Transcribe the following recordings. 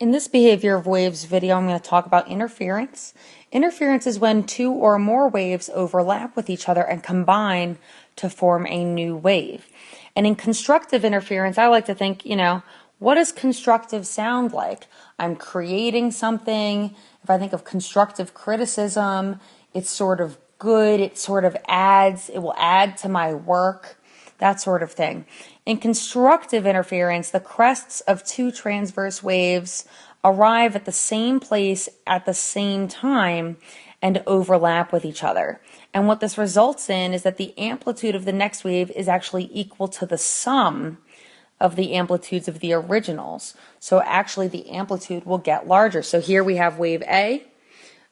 In this behavior of waves video, I'm going to talk about interference. Interference is when two or more waves overlap with each other and combine to form a new wave. And in constructive interference, I like to think, what does constructive sound like? I'm creating something. If I think of constructive criticism, it's sort of good. It sort of adds, it will add to my work, that sort of thing. In constructive interference, the crests of two transverse waves arrive at the same place at the same time and overlap with each other. And what this results in is that the amplitude of the next wave is actually equal to the sum of the amplitudes of the originals. So actually the amplitude will get larger. So here we have wave A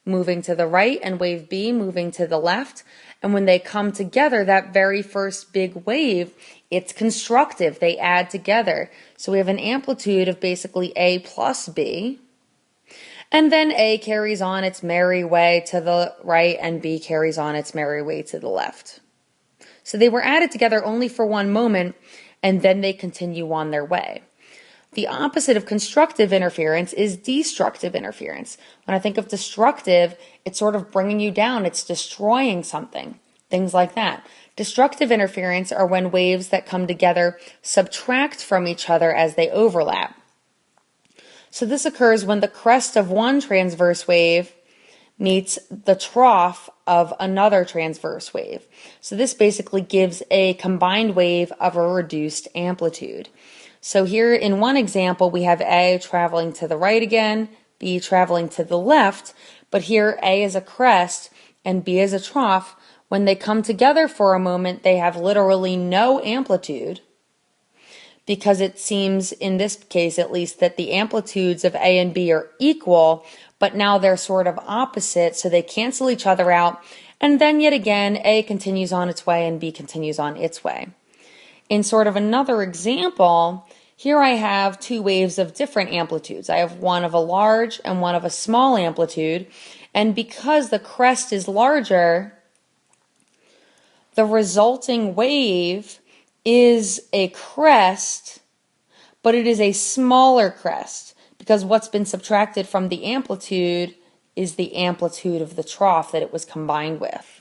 moving to the right and wave B moving to the left. And when they come together, that very first big wave, it's constructive. They add together. So we have an amplitude of basically A plus B. And then A carries on its merry way to the right and B carries on its merry way to the left. So they were added together only for one moment and then they continue on their way. The opposite of constructive interference is destructive interference. When I think of destructive, it's sort of bringing you down. It's destroying something, things like that. Destructive interference are when waves that come together subtract from each other as they overlap. So this occurs when the crest of one transverse wave meets the trough of another transverse wave. So this basically gives a combined wave of a reduced amplitude. So here in one example, we have A traveling to the right again, B traveling to the left, but here A is a crest and B is a trough. When they come together for a moment, they have literally no amplitude because it seems, in this case at least, that the amplitudes of A and B are equal, but now they're sort of opposite, so they cancel each other out. And then yet again, A continues on its way and B continues on its way. In sort of another example, here I have two waves of different amplitudes. I have one of a large and one of a small amplitude. And because the crest is larger, the resulting wave is a crest, but it is a smaller crest because what's been subtracted from the amplitude is the amplitude of the trough that it was combined with.